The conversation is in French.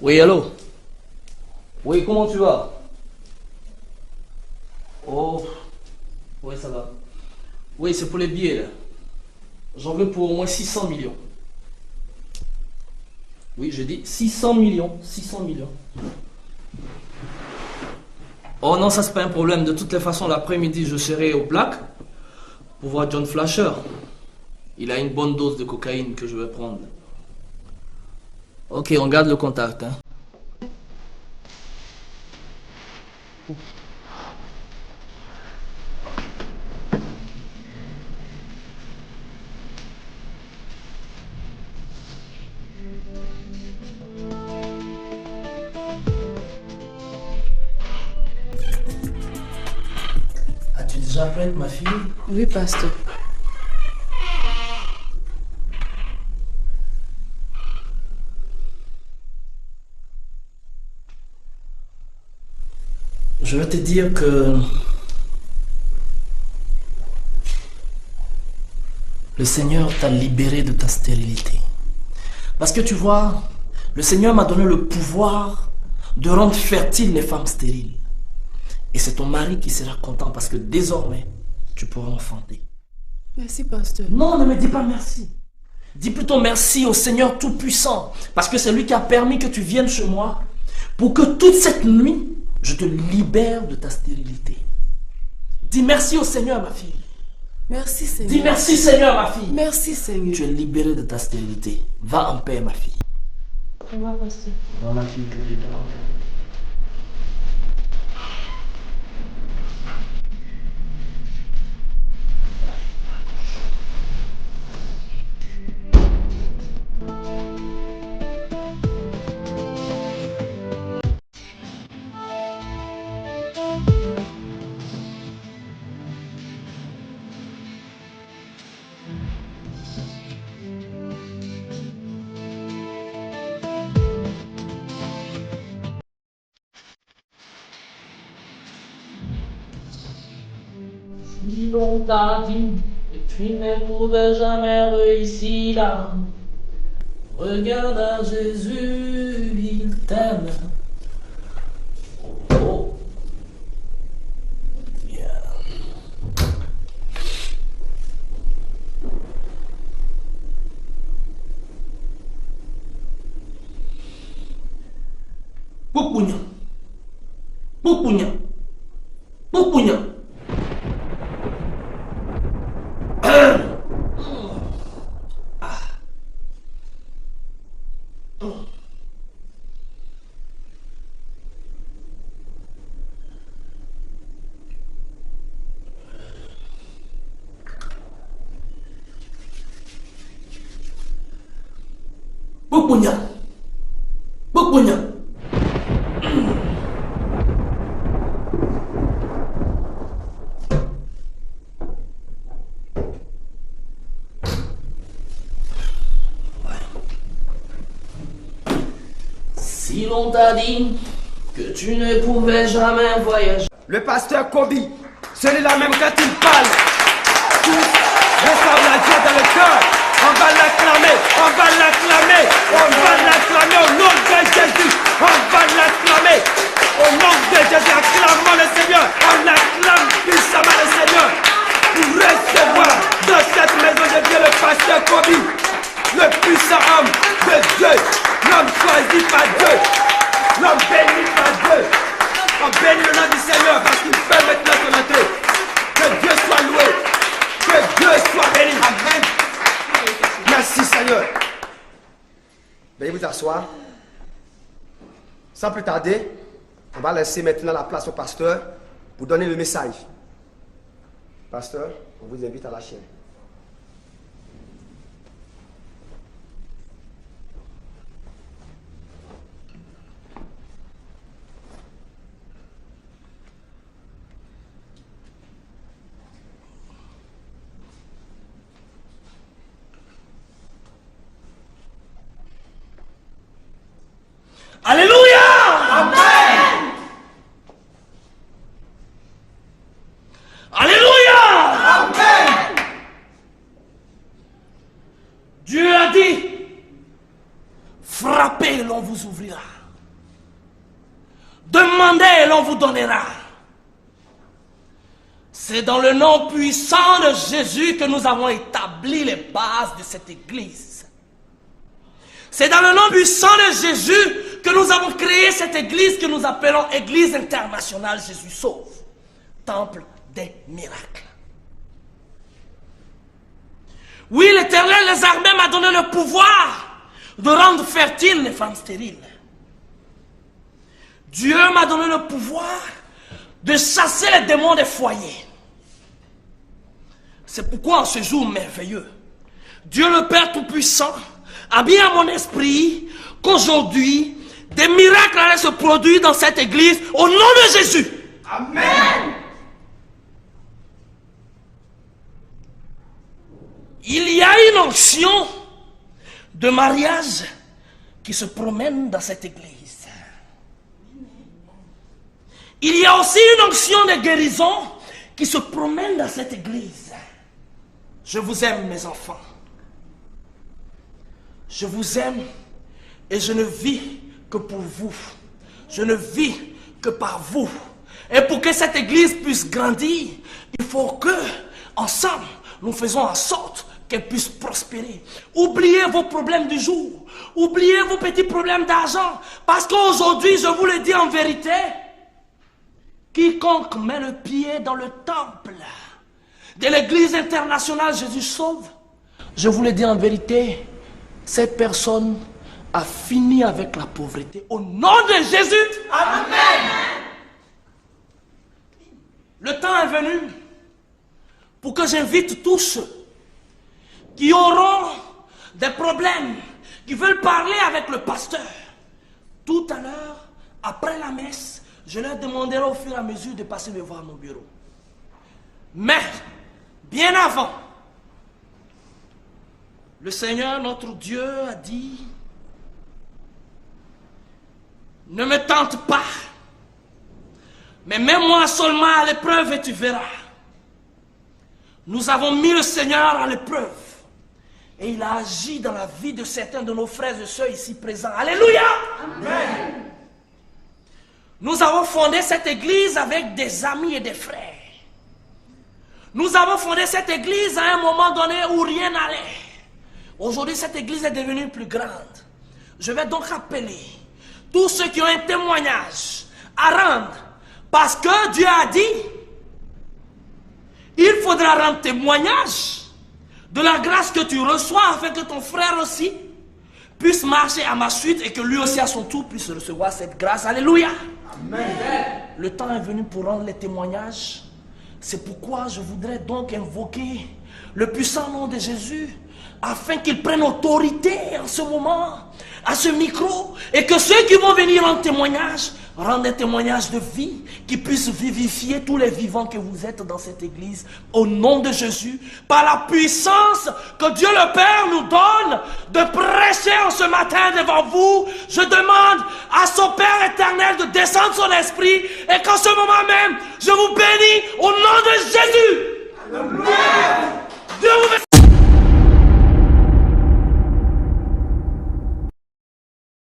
Oui, allô? Oui, comment tu vas? Oh, oui, ça va. Oui, c'est pour les billets, là. J'en veux pour au moins 600 millions. Oui, je dis 600 millions. 600 millions. Oh non, ça c'est pas un problème. De toutes les façons, l'après-midi, je serai au plaques pour voir John Flasher. Il a une bonne dose de cocaïne que je vais prendre. Ok, on garde le contact, hein. As-tu déjà prête, ma fille? Oui, pasteur. Je veux te dire que le Seigneur t'a libéré de ta stérilité. Parce que tu vois, le Seigneur m'a donné le pouvoir de rendre fertiles les femmes stériles. Et c'est ton mari qui sera content parce que désormais, tu pourras enfanter. Merci, pasteur. Non, ne me dis pas merci. Dis plutôt merci au Seigneur Tout-Puissant. Parce que c'est lui qui a permis que tu viennes chez moi pour que toute cette nuit, je te libère de ta stérilité. Dis merci au Seigneur, ma fille. Merci, Seigneur. Dis merci, Seigneur, ma fille. Merci, Seigneur. Tu es libérée de ta stérilité. Va en paix, ma fille. Au revoir, pasteur. Non, ma fille, je dors. Si l'on t'a dit que tu ne pouvais jamais réussir, regarde à Jésus, il t'aime. Oh, bien. Pupunya. Pupunya. Pupunya. Pupunya. Pupunya. Si l'on t'a dit que tu ne pouvais jamais voyager. Le pasteur Kobi, celui-là même quand il parle, tous ressemblent à Dieu dans le cœur. On va l'acclamer, on va l'acclamer, on va l'acclamer au nom de Jésus. On va l'acclamer au nom de Jésus. Acclamons le Seigneur, on acclame puissamment le Seigneur pour recevoir dans cette maison de Dieu le pasteur Kobi, le puissant homme de Dieu, l'homme choisi par Dieu, l'homme béni par Dieu. On bénit le nom du Seigneur parce qu'il fait maintenant son entrée. Que Dieu soit loué. Que Dieu soit béni. Amen. Merci Seigneur. Veuillez vous asseoir. Sans plus tarder, on va laisser maintenant la place au pasteur pour donner le message. Pasteur, on vous invite à la chaîne. Alléluia! Amen. Alléluia! Amen. Demandez et l'on vous donnera. C'est dans le nom puissant de Jésus que nous avons établi les bases de cette église. C'est dans le nom puissant de Jésus que nous avons créé cette église que nous appelons Église internationale Jésus sauve, temple des miracles. Oui, l'Éternel des armées m'a donné le pouvoir de rendre fertiles les femmes stériles. Dieu m'a donné le pouvoir de chasser les démons des foyers. C'est pourquoi en ce jour merveilleux, Dieu le Père Tout-Puissant a mis à mon esprit qu'aujourd'hui, des miracles allaient se produire dans cette église au nom de Jésus. Amen. Il y a une onction de mariage qui se promène dans cette église. Il y a aussi une onction de guérison qui se promène dans cette église. Je vous aime, mes enfants. Je vous aime et je ne vis que pour vous. Je ne vis que par vous. Et pour que cette église puisse grandir, il faut que, ensemble, nous faisons en sorte qu'elle puisse prospérer. Oubliez vos problèmes du jour. Oubliez vos petits problèmes d'argent. Parce qu'aujourd'hui, je vous le dis en vérité, quiconque met le pied dans le temple de l'église internationale Jésus sauve, je vous le dis en vérité, cette personne a fini avec la pauvreté. Au nom de Jésus, amen. Le temps est venu pour que j'invite tous ceux qui auront des problèmes, qui veulent parler avec le pasteur. Tout à l'heure, après la messe, je leur demanderai au fur et à mesure de passer me voir à mon bureau. Mais, bien avant, le Seigneur, notre Dieu, a dit, ne me tente pas, mais mets-moi seulement à l'épreuve et tu verras. Nous avons mis le Seigneur à l'épreuve et il a agi dans la vie de certains de nos frères et sœurs ici présents. Alléluia! Amen. Nous avons fondé cette église avec des amis et des frères. Nous avons fondé cette église à un moment donné où rien n'allait. Aujourd'hui, cette église est devenue plus grande. Je vais donc appeler tous ceux qui ont un témoignage à rendre. Parce que Dieu a dit, il faudra rendre témoignage de la grâce que tu reçois afin que ton frère aussi puisse marcher à ma suite et que lui aussi à son tour puisse recevoir cette grâce. Alléluia. Amen. Le temps est venu pour rendre les témoignages. C'est pourquoi je voudrais donc invoquer le puissant nom de Jésus afin qu'il prenne autorité en ce moment, à ce micro, et que ceux qui vont venir en témoignage rendent des témoignages de vie qui puissent vivifier tous les vivants que vous êtes dans cette église au nom de Jésus, par la puissance que Dieu le Père nous donne de prêcher en ce matin devant vous. Je demande à son Père éternel de descendre son esprit et qu'en ce moment même je vous bénis au nom de Jésus.